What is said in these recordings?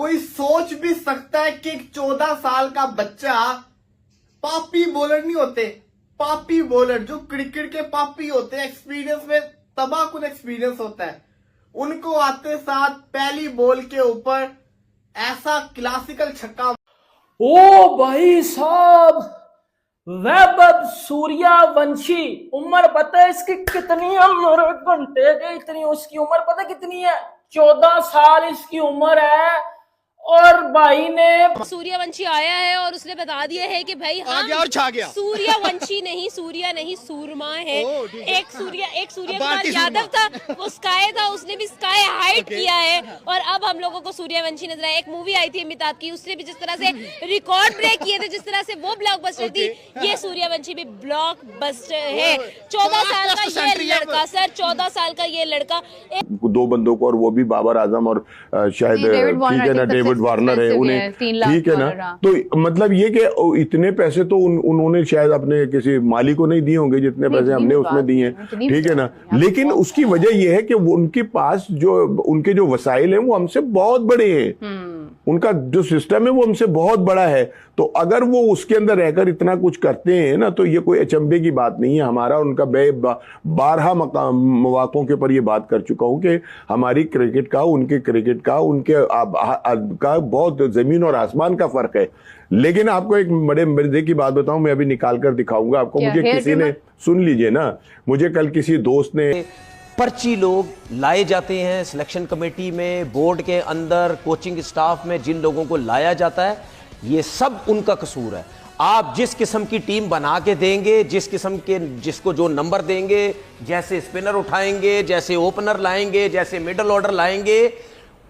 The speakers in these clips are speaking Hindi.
कोई सोच भी सकता है कि एक 14 साल का बच्चा, पापी बॉलर नहीं होते, पापी बॉलर जो क्रिकेट के पापी होते हैं, एक्सपीरियंस में तबाहकुन एक्सपीरियंस होता है, उनको आते साथ पहली बॉल के ऊपर ऐसा क्लासिकल छक्का। ओ भाई साहब, वैभव सूर्यवंशी, उम्र पता है इसकी कितनी है? मेरे घंटे के इतनी उसकी उम्र पता कितनी है? 14 साल इसकी उम्र है। और भाई ने सूर्यवंशी आया है और उसने बता दिया है कि भाई आ गया और छा गया। सूर्यवंशी नहीं, सूर्या नहीं, सूरमा है। एक सूर्य कुमार यादव था, वो स्काई था, उसने भी स्काई हाइट किया है। और अब हम लोगों को सूर्यवंशी नजर आया। एक मूवी आई थी अमिताभ की, उसने भी जिस तरह से रिकॉर्ड ब्रेक किए थे, जिस तरह से वो ब्लॉकबस्टर थी, ये सूर्यवंशी भी ब्लॉकबस्टर है। 14 साल का ये लड़का, सर 14 साल का ये लड़का, दो बंदों को, और वो भी बाबर आजम और शायद ठीक है ना डेविड वार्नर है, उन्हें ठीक है ना। तो मतलब ये कि इतने पैसे तो उन्होंने शायद अपने किसी माली को नहीं दिए होंगे जितने पैसे हमने उसमें दिए हैं, ठीक है ना। लेकिन उसकी वजह यह है कि उनके पास जो उनके जो वसाइल हैं वो हमसे बहुत बड़े हैं, उनका जो सिस्टम है वो हमसे बहुत बड़ा है। तो अगर वो उसके अंदर रहकर इतना कुछ करते हैं ना, तो ये कोई अचंभे की बात नहीं है। हमारा उनका 12 मौकों के ऊपर ये बात कर चुका हूं कि हमारी क्रिकेट का, उनके क्रिकेट का, उनके का बहुत जमीन और आसमान का फर्क है। लेकिन आपको एक बड़े मजे की बात बताऊं, मैं अभी निकाल कर दिखाऊंगा आपको। मुझे किसी ने, सुन लीजिए ना, मुझे कल किसी दोस्त ने, पर्ची लोग लाए जाते हैं सिलेक्शन कमेटी में, बोर्ड के अंदर, कोचिंग स्टाफ में, जिन लोगों को लाया जाता है, ये सब उनका कसूर है। आप जिस किस्म की टीम बना के देंगे, जिस किस्म के, जिसको जो नंबर देंगे, जैसे स्पिनर उठाएंगे, जैसे ओपनर लाएंगे, जैसे मिडिल ऑर्डर लाएंगे,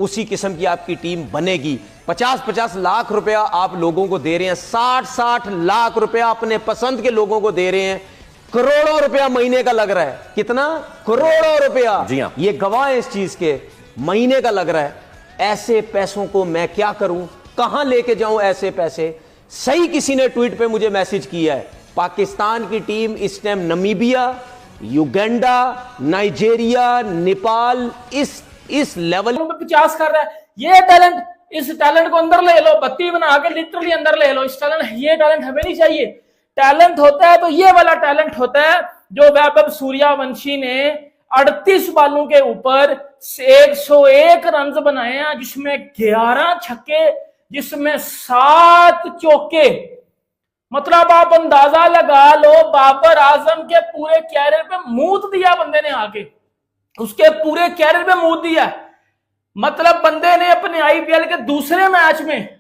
उसी किस्म की आपकी टीम बनेगी। 50-50 लाख रुपया आप लोगों को दे रहे हैं, 60-60 लाख रुपया अपने पसंद के लोगों को दे रहे हैं, करोड़ों रुपया महीने का लग रहा है। कितना? करोड़ों रुपया। जी हाँ, ये गवाह है इस चीज के, महीने का लग रहा है। ऐसे पैसों को मैं क्या करूं, कहां लेके जाऊं ऐसे पैसे? सही किसी ने ट्वीट पे मुझे मैसेज किया है, पाकिस्तान की टीम इस time Namibia, Uganda, Nigeria, Nepal, इस लेवल पे 50 कर रहा है। ये टैलेंट, इस टैलेंट को अंदर ले लो, बत्ती बना के लिटरली अंदर ले लो। इस टैलेंट, ये टैलेंट हमें नहीं चाहिए। टैलेंट होता है तो ये वाला टैलेंट होता है जो वैभव सूर्यवंशी ने 38 बालों के ऊपर 101 रन बनाए हैं, जिसमें 11 छक्के, जिसमें 7 चौके। मतलब आप अंदाजा लगा लो, बाबर आजम के पूरे कैरियर पे मूत दिया बंदे ने आके, उसके पूरे कैरियर पे मूत दिया। मतलब बंदे ने अपने आईपीएल के दूसरे मैच में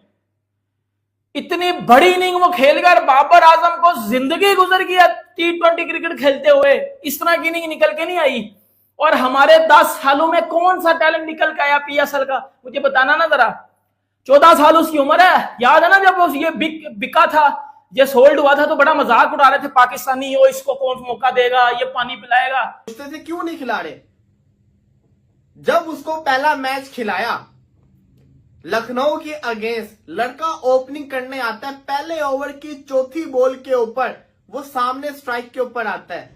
इतनी बड़ी इनिंग वो खेलकर बाबर आजम को जिंदगी गुजर गया। T20 क्रिकेट खेलते हुए इस तरह की इनिंग निकल के नहीं आई। और हमारे 10 सालों में कौन सा टैलेंट निकल के आया PSL का, मुझे बताना ना जरा। 14 साल उसकी उम्र है। याद है ना जब वो ये बिका था, ये सोल्ड हुआ था, तो बड़ा मजाक उड़ा रहे थे पाकिस्तानी, हो इसको कौन मौका देगा, ये पानी पिलाएगा। उससे क्यों नहीं खिला रहे? जब उसको पहला मैच खिलाया लखनऊ के अगेंस्ट, लड़का ओपनिंग करने आता है, पहले ओवर की चौथी बॉल के ऊपर वो सामने स्ट्राइक के ऊपर आता है।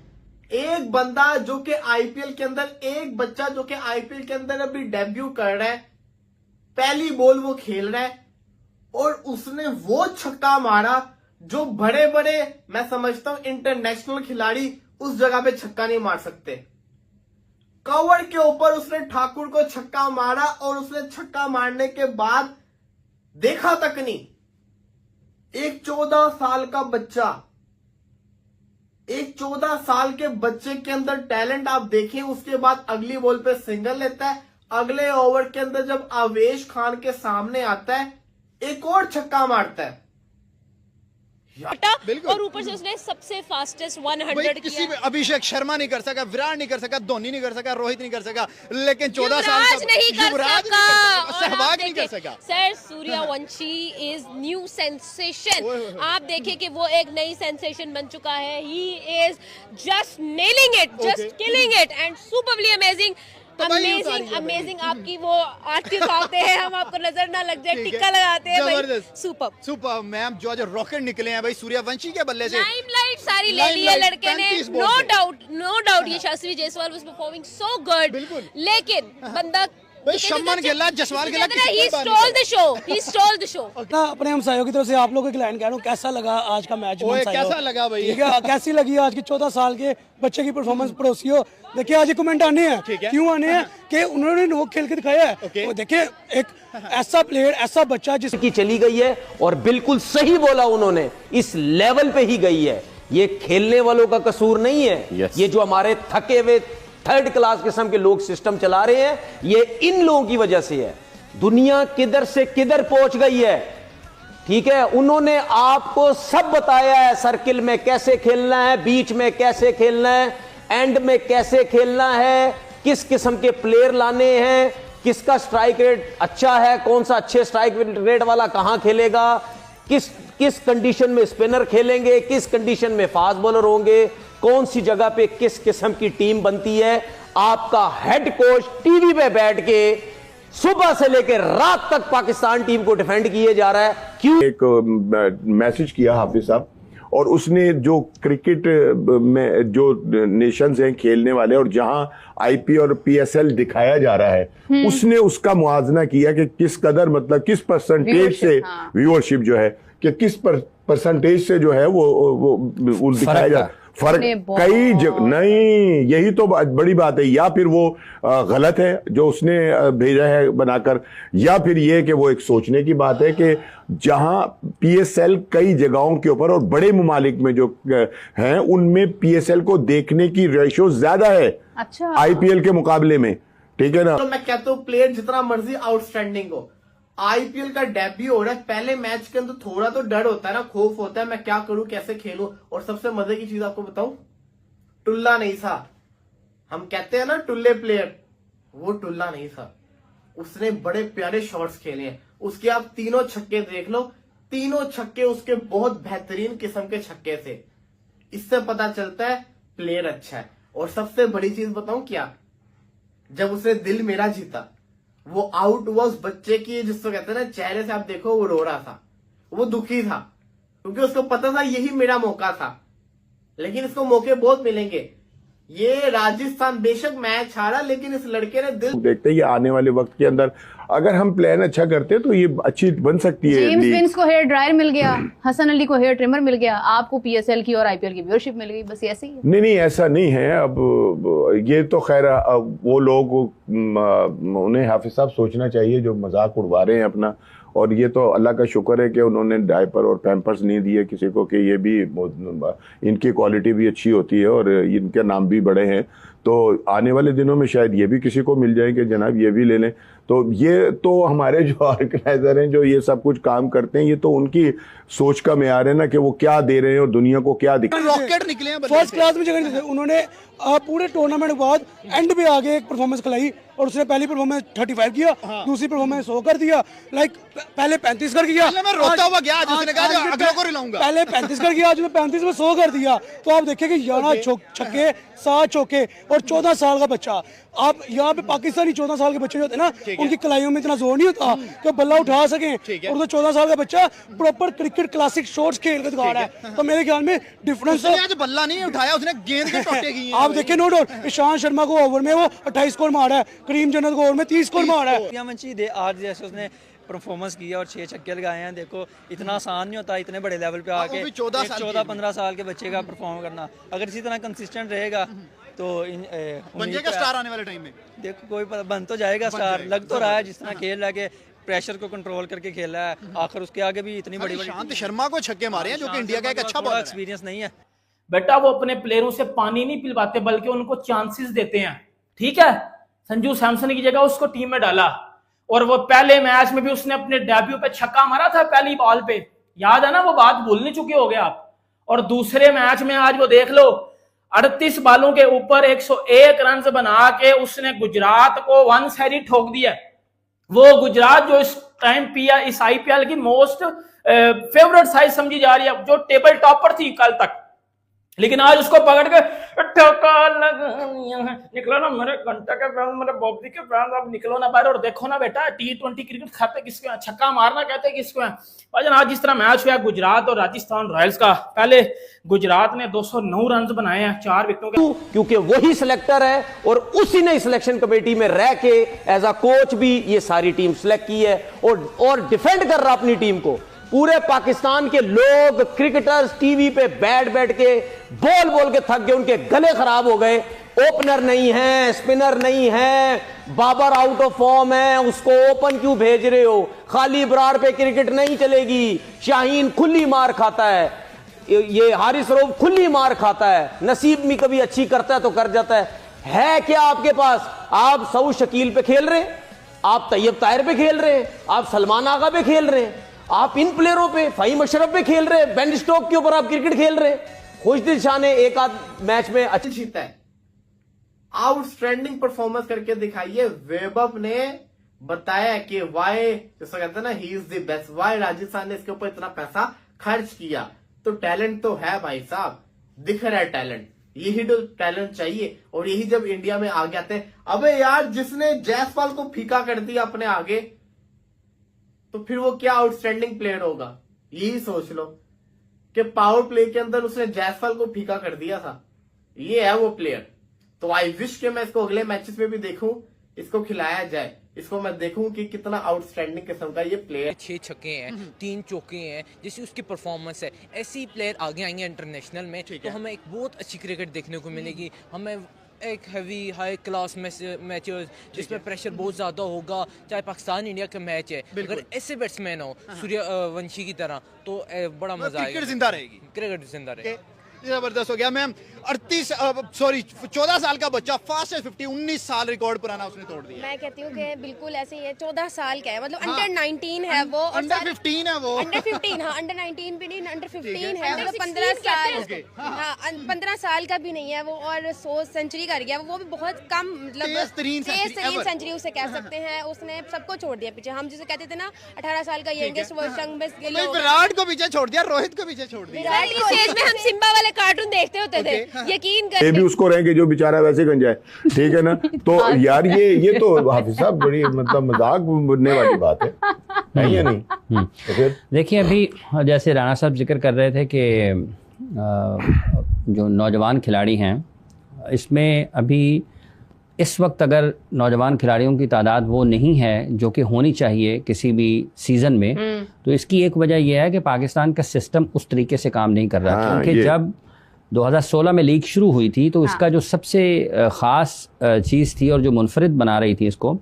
एक बंदा जो कि आईपीएल के अंदर, एक बच्चा जो कि आईपीएल के अंदर अभी डेब्यू कर रहा है, पहली बॉल वो खेल रहा है और उसने वो छक्का मारा जो बड़े बड़े, मैं समझता हूं इंटरनेशनल खिलाड़ी उस जगह पे छक्का नहीं मार सकते। कवर के ऊपर उसने ठाकुर को छक्का मारा और उसने छक्का मारने के बाद देखा तक नहीं। एक 14 साल का बच्चा, एक 14 साल के बच्चे के अंदर टैलेंट आप देखें। उसके बाद अगली बॉल पे सिंगल लेता है, अगले ओवर के अंदर जब आवेश खान के सामने आता है एक और छक्का मारता है। और ऊपर से उसने सबसे फास्टेस्ट 100 किसी भी अभिषेक शर्मा नहीं कर सका, विराट नहीं कर सका, धोनी नहीं कर सका, रोहित नहीं कर सका, लेकिन 14 साल का युवराज सहवाग नहीं कर सका। Sir Suryavanshi is new sensation. आप देखें कि वो एक नई सेंसेशन बन चुका है। He is just nailing it, just killing it and superly amazing. Amazing आपकी वो आरती उतारते हैं, हम आपको नजर ना लग जाए, टिक्का लगाते हैं भाई। सुपर मैम, जो आज रॉकेट निकले हैं भाई सूर्यवंशी के बल्ले से। लाइमलाइट सारी ले ली है लड़के ने, नो डाउट ये Shastri Jaiswal was performing so good. लेकिन बंदा भाई शमन गिला, जसवाल गिला he stole the show, he stole the show. अपने हमसायों की तरफ से आप लोगों के क्लाइंट कह रहा हूँ, कैसा लगा आज का मैच? कैसा लगा भाई? ठीक है, कैसी लगी आज के 14 साल के बच्चे की परफॉर्मेंस? पड़ोसियों देखिए, आज ये कमेंट आने हैं, क्यों आने हैं कि उन्होंने नोक खेल के दिखाया है। वो देखिए, एक ऐसा प्लेयर, ऐसा बच्चा जिसकी चली गई है, और बिल्कुल सही बोला उन्होंने, इस लेवल पे ही गई है। ये खेलने वालों का कसूर नहीं है। ये जो हमारे थके हुए थर्ड क्लास किस्म के लोग सिस्टम चला रहे हैं, ये इन लोगों की वजह से है। दुनिया किधर से किधर पहुंच गई है, ठीक है। उन्होंने आपको सब बताया है, सर्किल में कैसे खेलना है, बीच में कैसे खेलना है, एंड में कैसे खेलना है, किस किस्म के प्लेयर लाने हैं, किसका स्ट्राइक रेट अच्छा है, कौन सा अच्छे स्ट्राइक रेट वाला कहां खेलेगा, किस कंडीशन में स्पिनर खेलेंगे, किस कंडीशन में फास्ट बॉलर होंगे, कौन सी जगह पे किस किस्म की टीम बनती है। आपका हेड कोच टीवी पे बैठ के सुबह से लेकर रात तक पाकिस्तान टीम को डिफेंड किए जा रहा है। क्यों? एक मैसेज किया हाफिज साहब, और उसने जो क्रिकेट में जो नेशंस हैं खेलने वाले, और जहां आईपीएल और पीएसएल दिखाया जा रहा है, उसने उसका मुआवजना किया कि किस कदर, मतलब किस परसेंटेज से व्यूअरशिप जो है, कि किस परसेंटेज से जो है वो दिखाया जा, फर्क कई नहीं, यही तो बड़ी बात है। या फिर वो गलत है जो उसने भेजा है बनाकर, या फिर ये कि वो एक सोचने की बात है कि जहां पीएसएल कई जगहों के ऊपर और बड़े ममालिक में जो हैं, उनमें पीएसएल को देखने की रेशो ज्यादा है आईपीएल के मुकाबले में, ठीक है ना। तो मैं कहता हूँ प्लेयर जितना मर्जी आउटस्टैंडिंग हो, आईपीएल का डेब्यू हो रहा है, पहले मैच के अंदर थोड़ा तो डर होता है ना, खौफ होता है, मैं क्या करूं, कैसे खेलूं। और सबसे मजे की चीज आपको बताऊं, टुल्ला नहीं था। हम कहते हैं ना टुल्ले प्लेयर, वो टुल्ला नहीं था। उसने बड़े प्यारे शॉट्स खेले हैं। उसके आप तीनों छक्के देख लो, तीनों छक्के उसके बहुत बेहतरीन किस्म के छक्के थे। इससे पता चलता है प्लेयर अच्छा है। और सबसे बड़ी चीज बताऊं क्या, जब उसने दिल मेरा जीता, वो आउट हुआ उस बच्चे की, जिसको कहते हैं ना, चेहरे से आप देखो वो रो रहा था, वो दुखी था, क्योंकि उसको पता था यही मेरा मौका था। लेकिन इसको मौके बहुत मिलेंगे। ये राजस्थान बेशक मैच हारा, लेकिन इस लड़के ने दिल, देखते हैं ये आने वाले वक्त के अंदर अगर हम प्लान अच्छा करते हैं तो ये अच्छी बन सकती है। जेम्स विंस को हेयर ड्रायर मिल गया, हसन अली को हेयर ट्रिमर मिल गया, आपको पीएसएल की और आईपीएल की व्यूअरशिप मिल गई, बस ऐसे ही है। नहीं ऐसा नहीं है। अब ये तो खैर वो लोग, उन्हें हाफिज साहब सोचना चाहिए जो मजाक उड़वा रहे हैं अपना। और ये तो अल्लाह का शुक्र है कि उन्होंने डायपर और पैम्पर्स नहीं दिए किसी को, कि ये भी इनकी क्वालिटी भी अच्छी होती है और इनके नाम भी बड़े हैं। तो आने वाले दिनों में शायद ये भी किसी को मिल जाए कि जनाब ये भी ले लें। तो ये तो हमारे जो ऑर्गेनाइजर हैं, जो ये सब कुछ काम करते हैं, ये तो उनकी सोच का मेयार है ना, कि वो क्या दे रहे हैं और दुनिया को क्या दिखा। रॉकेट निकले हैं, फर्स्ट क्लास में जगह नहीं थे उन्होंने। पूरे टूर्नामेंट के बाद एंड पे आगे एक परफॉर्मेंस खिलाई, और उसने पहली परफॉर्मेंस 35 किया, दूसरी परफॉर्मेंस 100 कर दिया, लाइक पहले 35 कर किया, मैं रोता हुआ गया, जिसने कहा अगले को रिलाऊंगा। पहले 35 कर किया, आज में 35 में 100 कर दिया। तो आप देखिए कि 11 छक्के, 7 चौके, और 14 साल का बच्चा। आप यहाँ पे पाकिस्तानी 14 साल के बच्चे जो होते हैं ना, उनकी कलाइयों में इतना जोर नहीं होता कि बल्ला उठा सके, और तो 14 साल का बच्चा प्रॉपर क्रिकेट क्लासिक शॉट्स खेल के दिखा रहा है। तो मेरे ख्याल में डिफरेंस, आज बल्ला नहीं उठाया, उसने गेंद के टोटे किए। आप देखिए, नो डाउट ईशांत शर्मा को ओवर में वो 28 स्कोर मारा है, करीम जन्नत को ओवर में 30 स्कोर मारा है। आज जैसे उसने परफॉर्मेंस किया और 6 छक्के लगाए हैं, देखो इतना आसान नहीं होता इतने बड़े लेवल पे आके 14-15 साल के बच्चे का परफॉर्म करना। अगर इसी तरह कंसिस्टेंट रहेगा तो बन जाएगा स्टार आने वाले टाइम में। देखो कोई बन तो जाएगा स्टार, लग तो रहा है जिस तरह खेल रहा है, प्रेशर को कंट्रोल करके खेला है। आखिर उसके आगे भी इतनी बड़ी ईशांत शर्मा को छक्के मारे हैं, जो कि इंडिया का एक अच्छा बॉलर है। एक्सपीरियंस नहीं है बेटा। वो अपने प्लेयरों से पानी नहीं पिलवाते, बल्कि उनको चांसेस देते हैं, ठीक है। संजू सैमसन की जगह उसको टीम में डाला, और वो पहले मैच में भी उसने अपने डेब्यू पे छक्का मारा था पहली बॉल पे, याद है ना, वो बात भूलने चुके हो गए आप। और दूसरे मैच में आज वो देख लो, 38 बालों के ऊपर 101 रन बना के उसने गुजरात को 1 सेरी ठोक दिया। वो गुजरात जो इस टाइम इस आईपीएल की मोस्ट फेवरेट साइड समझी जा रही है, जो टेबल टॉपर थी कल तक, लेकिन आज उसको पकड़ के ठोका निकलो ना मेरे घंटा के फैन, मेरे बॉबी के फैन, अब निकलो ना बाहर और देखो ना बेटा T20 क्रिकेट खाते किसको है, छक्का मारना कहते किसको है। भाईजान आज जिस तरह मैच हुआ गुजरात और राजस्थान रॉयल्स का, पहले गुजरात ने 209 रन बनाए हैं 4 विकेटों के, क्योंकि वही सिलेक्टर है और उसी ने सिलेक्शन कमेटी में रह के एज अ कोच भी ये सारी टीम सिलेक्ट की है और डिफेंड कर रहा अपनी टीम को। पूरे पाकिस्तान के लोग क्रिकेटर्स टीवी पे बैठ के बोल के थक गए, उनके गले खराब हो गए। ओपनर नहीं है, स्पिनर नहीं है, बाबर आउट ऑफ फॉर्म है, उसको ओपन क्यों भेज रहे हो, खाली बराड़ पे क्रिकेट नहीं चलेगी, शाहीन खुली मार खाता है, ये हारिस रऊफ खुली मार खाता है, नसीब में कभी अच्छी करता है तो कर जाता है क्या आपके पास? आप सऊद शकील पे खेल रहे हैं, आप तैयब ताहिर पे खेल रहे हैं, आप सलमान आगा पे खेल रहे हैं, आप इन प्लेयरों पे फहीम अशरफ पे खेल रहे हैं, बेन स्टोक के ऊपर आप क्रिकेट खेल रहे हैं। खुशदिल शाह ने एक आध मैच में अच्छी जीता है, आउटस्टैंडिंग परफॉर्मेंस करके दिखाइए। वेबअप ने बताया कि वाई, जैसा कहते हैं ना, ही इज द बेस्ट, वाई राजस्थान ने इसके ऊपर इतना पैसा खर्च किया। तो टैलेंट तो है भाई साहब, दिख रहा है टैलेंट, यही तो टैलेंट चाहिए। और यही जब इंडिया में आगे आते हैं, अबे यार जिसने जायसवाल को फीका कर दिया अपने आगे, तो फिर वो क्या आउटस्टैंडिंग प्लेयर होगा। यही सोच लो कि पावर प्ले के अंदर उसने जायसवाल को फीका कर दिया था, ये है वो प्लेयर। तो आई विश के मैं इसको अगले मैचेस में भी देखूं, इसको खिलाया जाए, इसको मैं देखूं कि कितना आउटस्टैंडिंग किस्म का ये प्लेयर। 6 छक्के हैं, 3 चौके हैं, जैसी उसकी परफॉर्मेंस है, ऐसे ही प्लेयर आगे आएंगे इंटरनेशनल में, तो हमें एक बहुत अच्छी क्रिकेट देखने को मिलेगी। हमें एक हैवी हाई क्लास मैचेस जिसमें प्रेशर बहुत ज्यादा होगा, चाहे पाकिस्तान इंडिया का मैच है, अगर ऐसे बैट्समैन हो सूर्यवंशी की तरह, तो बड़ा मजा आएगा, क्रिकेट जिंदा रहेगी, क्रिकेट जिंदा रहेगी। जबरदस्त हो गया मैम। 14 साल का बच्चा फास्टेस्ट 50, 19 साल रिकॉर्ड पुराना उसने तोड़ दिया। मैं कहती हूँ कि बिल्कुल ऐसे ही है, 14 साल का है, मतलब अंडर 19 है वो, अंडर 15 है वो, अंडर 15, हाँ अंडर 19 भी नहीं, अंडर 15 है, मतलब 15 साल, हाँ 15 साल का भी नहीं है वो, और 100 सेंचुरी कर गया वो भी बहुत कम, मतलब तेज तरीन सेंचुरी उसे कह सकते हैं। उसने सबको छोड़ दिया पीछे, हम जिसे कहते थे ना 18 साल का यंगेस्ट विराट को पीछे छोड़ दिया, रोहित को पीछे छोड़ दिया। स्टेज में हम सिम्बा वाले कार्टून देखते होते थे, यकीन कर, ये भी उसको रहेंगे जो बेचारा वैसे गंजाए, ठीक है ना। तो यार ये तो हाफिज साहब बड़ी मतलब मजाक बनने वाली बात है या नहीं? तो फिर देखिए, अभी जैसे राणा साहब जिक्र कर रहे थे कि जो नौजवान खिलाड़ी हैं, इसमें अभी इस वक्त अगर नौजवान खिलाड़ियों की तादाद वो नहीं है जो कि होनी चाहिए किसी भी सीज़न में, तो इसकी एक वजह यह है कि पाकिस्तान का सिस्टम उस तरीके से काम नहीं कर रहा। क्योंकि जब 2016 में लीग शुरू हुई थी तो इसका जो सबसे ख़ास चीज़ थी और जो मुनफरिद बना रही थी इसको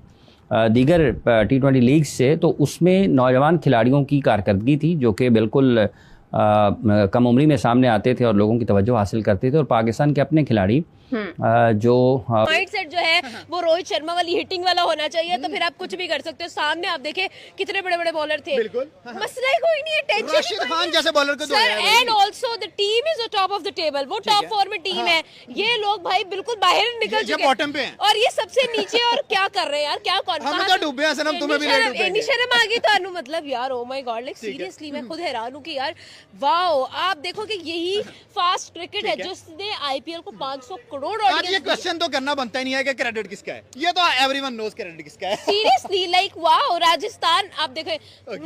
दीगर T20 लीग से, तो उसमें नौजवान खिलाड़ियों की कारकर्दगी थी जो कि बिल्कुल कम उम्री में सामने आते थे और लोगों की तवज्जो हासिल करते थे। और पाकिस्तान के अपने खिलाड़ी जो माइंडसेट जो है वो रोहित शर्मा वाली हिटिंग वाला होना चाहिए, तो फिर आप कुछ भी कर सकते हो। सामने आप देखे कितने बड़े बड़े बॉलर थे, मसला ही कोई नहीं है, टेंशन राशिद खान जैसे बॉलर को sir, and also the team is top of the table, वो टॉप 4 में टीम है। ये लोग भाई बिल्कुल बाहर निकल चुके बॉटम पे हैं और ये सबसे नीचे, और क्या कर रहे हैं यार, क्या हम तो डूबे हैं सनम, तुम्हें भी इतनी शर्म आ गई तानू, मतलब यार oh my God, like seriously मैं खुद हैरान हूं कि यार वाओ। आप देखो कि यही फास्ट क्रिकेट है जिसने आईपीएल को 500 करोड़ ऑडियंस। क्वेश्चन तो करना बनता ही नहीं है कि क्रेडिट किसका है, ये तो एवरीवन नोस क्रेडिट किसका है। सीरियसली लाइक वाओ, राजस्थान आप देखें,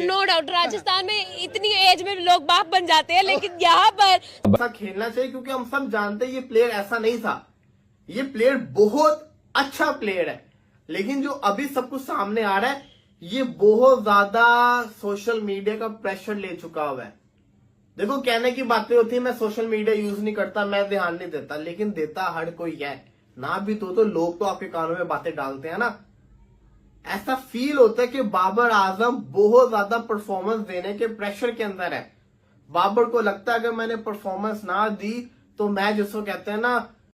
नो डाउट राजस्थान में इतनी एज में लोग बाप बन जाते हैं, लेकिन यहाँ पर ऐसा खेलना चाहिए क्योंकि हम सब जानते हैं ये प्लेयर ऐसा नहीं था, ये प्लेयर बहुत अच्छा प्लेयर है। लेकिन जो अभी सब कुछ सामने आ रहा है, ये बहुत ज्यादा सोशल मीडिया का प्रेशर ले चुका हुआ है। देखो कहने की बातें होती है, मैं सोशल मीडिया यूज नहीं करता, मैं ध्यान नहीं देता, लेकिन देता हर कोई है ना भी तो लोग तो आपके कानों में बातें डालते हैं ना। ऐसा फील होता है कि बाबर आजम बहुत ज्यादा परफॉर्मेंस देने के प्रेशर के अंदर है। बाबर को लगता है अगर मैंने परफॉर्मेंस ना दी तो मैं जिसको कहते हैं ना